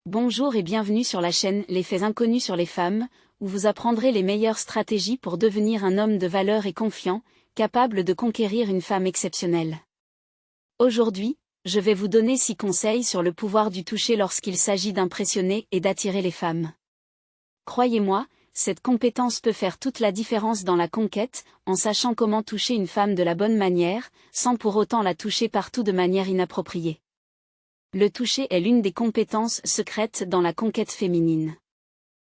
Bonjour et bienvenue sur la chaîne Les Faits Inconnus sur les femmes, où vous apprendrez les meilleures stratégies pour devenir un homme de valeur et confiant, capable de conquérir une femme exceptionnelle. Aujourd'hui, je vais vous donner 6 conseils sur le pouvoir du toucher lorsqu'il s'agit d'impressionner et d'attirer les femmes. Croyez-moi, cette compétence peut faire toute la différence dans la conquête, en sachant comment toucher une femme de la bonne manière, sans pour autant la toucher partout de manière inappropriée. Le toucher est l'une des compétences secrètes dans la conquête féminine.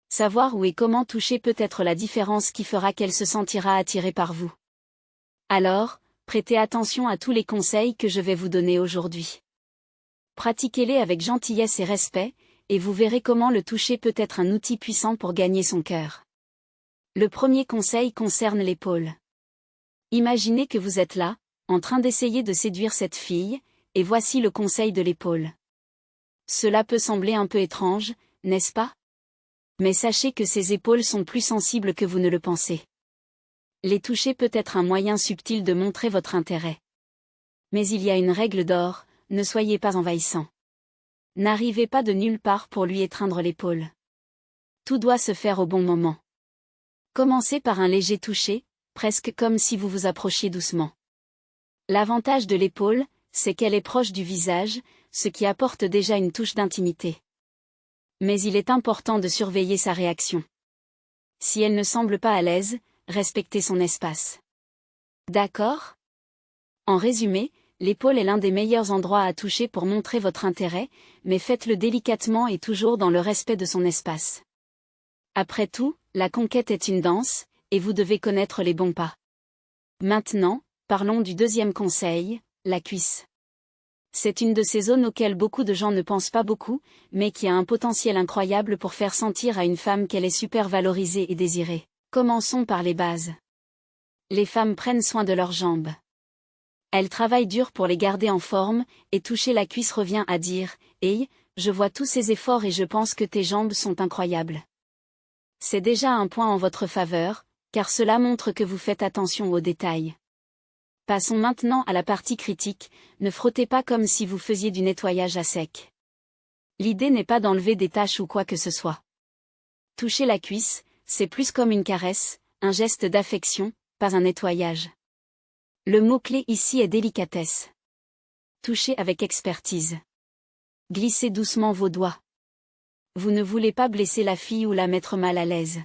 Savoir où et comment toucher peut être la différence qui fera qu'elle se sentira attirée par vous. Alors, prêtez attention à tous les conseils que je vais vous donner aujourd'hui. Pratiquez-les avec gentillesse et respect, et vous verrez comment le toucher peut être un outil puissant pour gagner son cœur. Le premier conseil concerne l'épaule. Imaginez que vous êtes là, en train d'essayer de séduire cette fille, et voici le conseil de l'épaule. Cela peut sembler un peu étrange, n'est-ce pas? Mais sachez que ces épaules sont plus sensibles que vous ne le pensez. Les toucher peut être un moyen subtil de montrer votre intérêt. Mais il y a une règle d'or, ne soyez pas envahissant. N'arrivez pas de nulle part pour lui étreindre l'épaule. Tout doit se faire au bon moment. Commencez par un léger toucher, presque comme si vous vous approchiez doucement. L'avantage de l'épaule, c'est qu'elle est proche du visage, ce qui apporte déjà une touche d'intimité. Mais il est important de surveiller sa réaction. Si elle ne semble pas à l'aise, respectez son espace. D'accord? En résumé, l'épaule est l'un des meilleurs endroits à toucher pour montrer votre intérêt, mais faites-le délicatement et toujours dans le respect de son espace. Après tout, la conquête est une danse, et vous devez connaître les bons pas. Maintenant, parlons du deuxième conseil, la cuisse. C'est une de ces zones auxquelles beaucoup de gens ne pensent pas beaucoup, mais qui a un potentiel incroyable pour faire sentir à une femme qu'elle est super valorisée et désirée. Commençons par les bases. Les femmes prennent soin de leurs jambes. Elles travaillent dur pour les garder en forme, et toucher la cuisse revient à dire « Hey, je vois tous ces efforts et je pense que tes jambes sont incroyables. » C'est déjà un point en votre faveur, car cela montre que vous faites attention aux détails. Passons maintenant à la partie critique, ne frottez pas comme si vous faisiez du nettoyage à sec. L'idée n'est pas d'enlever des taches ou quoi que ce soit. Toucher la cuisse, c'est plus comme une caresse, un geste d'affection, pas un nettoyage. Le mot-clé ici est délicatesse. Touchez avec expertise. Glissez doucement vos doigts. Vous ne voulez pas blesser la fille ou la mettre mal à l'aise.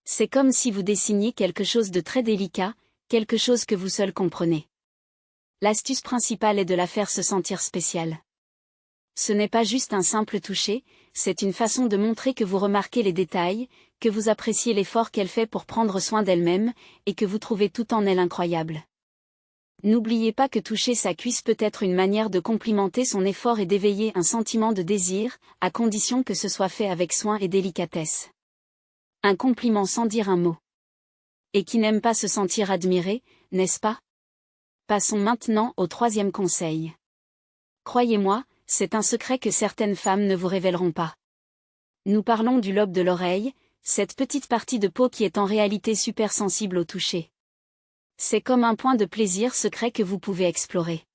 C'est comme si vous dessiniez quelque chose de très délicat, quelque chose que vous seul comprenez. L'astuce principale est de la faire se sentir spéciale. Ce n'est pas juste un simple toucher, c'est une façon de montrer que vous remarquez les détails, que vous appréciez l'effort qu'elle fait pour prendre soin d'elle-même, et que vous trouvez tout en elle incroyable. N'oubliez pas que toucher sa cuisse peut être une manière de complimenter son effort et d'éveiller un sentiment de désir, à condition que ce soit fait avec soin et délicatesse. Un compliment sans dire un mot. Et qui n'aime pas se sentir admiré, n'est-ce pas? Passons maintenant au troisième conseil. Croyez-moi, c'est un secret que certaines femmes ne vous révéleront pas. Nous parlons du lobe de l'oreille, cette petite partie de peau qui est en réalité super sensible au toucher. C'est comme un point de plaisir secret que vous pouvez explorer.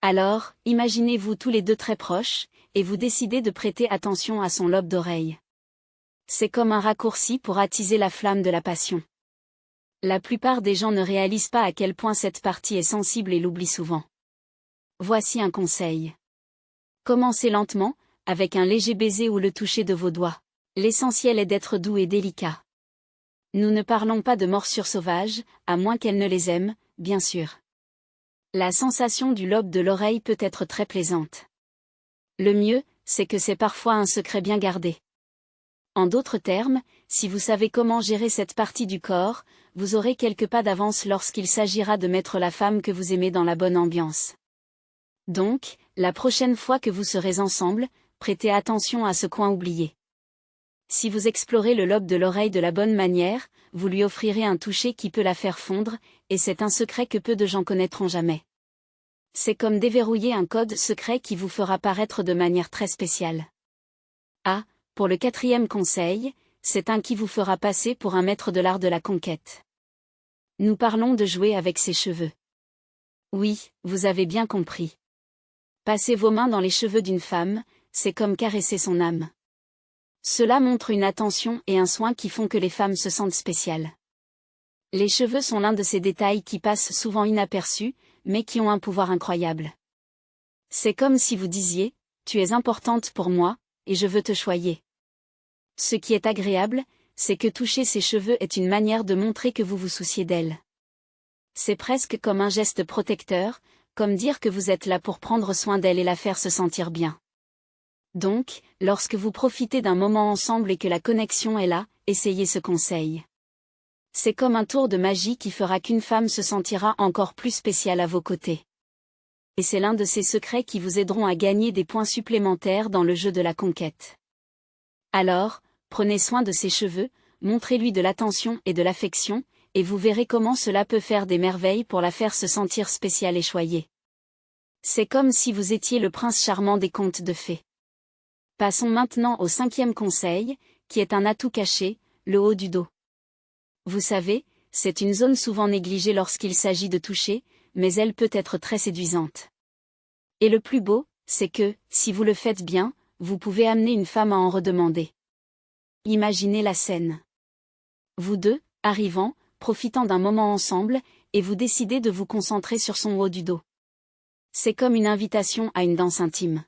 Alors, imaginez-vous tous les deux très proches, et vous décidez de prêter attention à son lobe d'oreille. C'est comme un raccourci pour attiser la flamme de la passion. La plupart des gens ne réalisent pas à quel point cette partie est sensible et l'oublient souvent. Voici un conseil. Commencez lentement, avec un léger baiser ou le toucher de vos doigts. L'essentiel est d'être doux et délicat. Nous ne parlons pas de morsures sauvages, à moins qu'elle ne les aime, bien sûr. La sensation du lobe de l'oreille peut être très plaisante. Le mieux, c'est que c'est parfois un secret bien gardé. En d'autres termes, si vous savez comment gérer cette partie du corps, vous aurez quelques pas d'avance lorsqu'il s'agira de mettre la femme que vous aimez dans la bonne ambiance. Donc, la prochaine fois que vous serez ensemble, prêtez attention à ce coin oublié. Si vous explorez le lobe de l'oreille de la bonne manière, vous lui offrirez un toucher qui peut la faire fondre, et c'est un secret que peu de gens connaîtront jamais. C'est comme déverrouiller un code secret qui vous fera paraître de manière très spéciale. Ah, pour le quatrième conseil, c'est un qui vous fera passer pour un maître de l'art de la conquête. Nous parlons de jouer avec ses cheveux. Oui, vous avez bien compris. Passez vos mains dans les cheveux d'une femme, c'est comme caresser son âme. Cela montre une attention et un soin qui font que les femmes se sentent spéciales. Les cheveux sont l'un de ces détails qui passent souvent inaperçus, mais qui ont un pouvoir incroyable. C'est comme si vous disiez, tu es importante pour moi, et je veux te choyer. Ce qui est agréable, c'est que toucher ses cheveux est une manière de montrer que vous vous souciez d'elle. C'est presque comme un geste protecteur, comme dire que vous êtes là pour prendre soin d'elle et la faire se sentir bien. Donc, lorsque vous profitez d'un moment ensemble et que la connexion est là, essayez ce conseil. C'est comme un tour de magie qui fera qu'une femme se sentira encore plus spéciale à vos côtés. Et c'est l'un de ces secrets qui vous aideront à gagner des points supplémentaires dans le jeu de la conquête. Alors, prenez soin de ses cheveux, montrez-lui de l'attention et de l'affection, et vous verrez comment cela peut faire des merveilles pour la faire se sentir spéciale et choyée. C'est comme si vous étiez le prince charmant des contes de fées. Passons maintenant au 5e conseil, qui est un atout caché, le haut du dos. Vous savez, c'est une zone souvent négligée lorsqu'il s'agit de toucher, mais elle peut être très séduisante. Et le plus beau, c'est que, si vous le faites bien, vous pouvez amener une femme à en redemander. Imaginez la scène. Vous deux, arrivant, profitant d'un moment ensemble, et vous décidez de vous concentrer sur son haut du dos. C'est comme une invitation à une danse intime.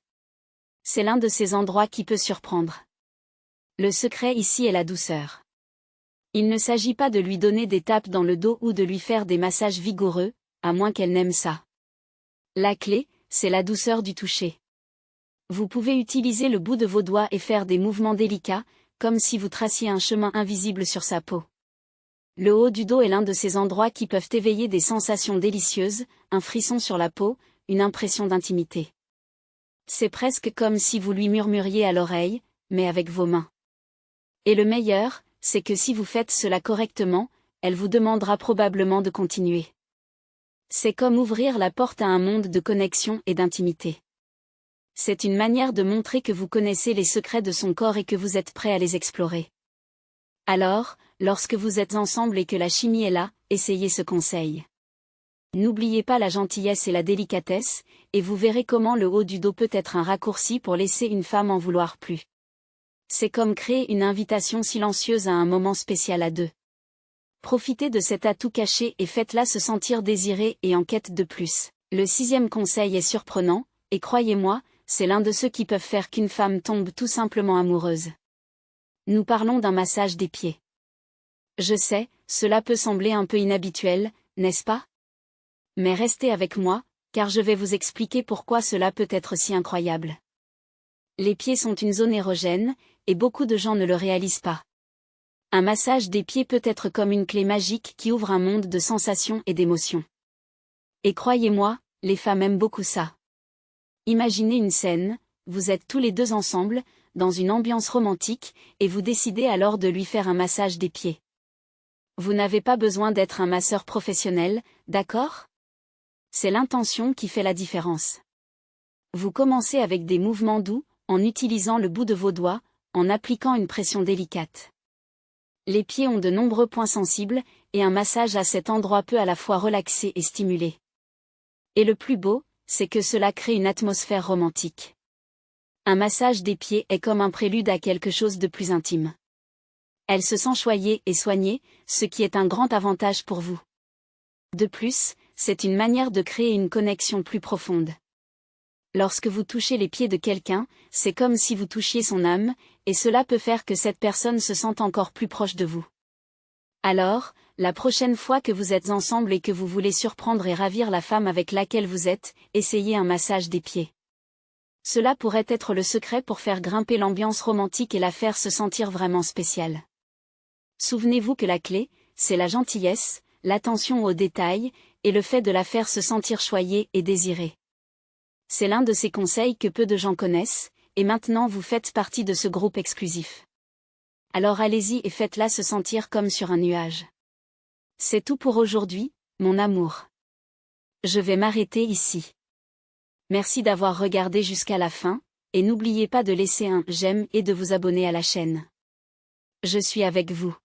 C'est l'un de ces endroits qui peut surprendre. Le secret ici est la douceur. Il ne s'agit pas de lui donner des tapes dans le dos ou de lui faire des massages vigoureux, à moins qu'elle n'aime ça. La clé, c'est la douceur du toucher. Vous pouvez utiliser le bout de vos doigts et faire des mouvements délicats, comme si vous traciez un chemin invisible sur sa peau. Le haut du dos est l'un de ces endroits qui peuvent éveiller des sensations délicieuses, un frisson sur la peau, une impression d'intimité. C'est presque comme si vous lui murmuriez à l'oreille, mais avec vos mains. Et le meilleur, c'est que si vous faites cela correctement, elle vous demandera probablement de continuer. C'est comme ouvrir la porte à un monde de connexion et d'intimité. C'est une manière de montrer que vous connaissez les secrets de son corps et que vous êtes prêt à les explorer. Alors, lorsque vous êtes ensemble et que la chimie est là, essayez ce conseil. N'oubliez pas la gentillesse et la délicatesse, et vous verrez comment le haut du dos peut être un raccourci pour laisser une femme en vouloir plus. C'est comme créer une invitation silencieuse à un moment spécial à deux. Profitez de cet atout caché et faites-la se sentir désirée et en quête de plus. Le 6e conseil est surprenant, et croyez-moi, c'est l'un de ceux qui peuvent faire qu'une femme tombe tout simplement amoureuse. Nous parlons d'un massage des pieds. Je sais, cela peut sembler un peu inhabituel, n'est-ce pas? Mais restez avec moi, car je vais vous expliquer pourquoi cela peut être si incroyable. Les pieds sont une zone érogène, et beaucoup de gens ne le réalisent pas. Un massage des pieds peut être comme une clé magique qui ouvre un monde de sensations et d'émotions. Et croyez-moi, les femmes aiment beaucoup ça. Imaginez une scène, vous êtes tous les deux ensemble, dans une ambiance romantique, et vous décidez alors de lui faire un massage des pieds. Vous n'avez pas besoin d'être un masseur professionnel, d'accord? C'est l'intention qui fait la différence. Vous commencez avec des mouvements doux, en utilisant le bout de vos doigts, en appliquant une pression délicate. Les pieds ont de nombreux points sensibles, et un massage à cet endroit peut à la fois relaxer et stimuler. Et le plus beau, c'est que cela crée une atmosphère romantique. Un massage des pieds est comme un prélude à quelque chose de plus intime. Elle se sent choyée et soignée, ce qui est un grand avantage pour vous. De plus, c'est une manière de créer une connexion plus profonde. Lorsque vous touchez les pieds de quelqu'un, c'est comme si vous touchiez son âme, et cela peut faire que cette personne se sente encore plus proche de vous. Alors, la prochaine fois que vous êtes ensemble et que vous voulez surprendre et ravir la femme avec laquelle vous êtes, essayez un massage des pieds. Cela pourrait être le secret pour faire grimper l'ambiance romantique et la faire se sentir vraiment spéciale. Souvenez-vous que la clé, c'est la gentillesse, l'attention aux détails, et le fait de la faire se sentir choyée et désirée. C'est l'un de ces conseils que peu de gens connaissent, et maintenant vous faites partie de ce groupe exclusif. Alors allez-y et faites-la se sentir comme sur un nuage. C'est tout pour aujourd'hui, mon amour. Je vais m'arrêter ici. Merci d'avoir regardé jusqu'à la fin, et n'oubliez pas de laisser un j'aime et de vous abonner à la chaîne. Je suis avec vous.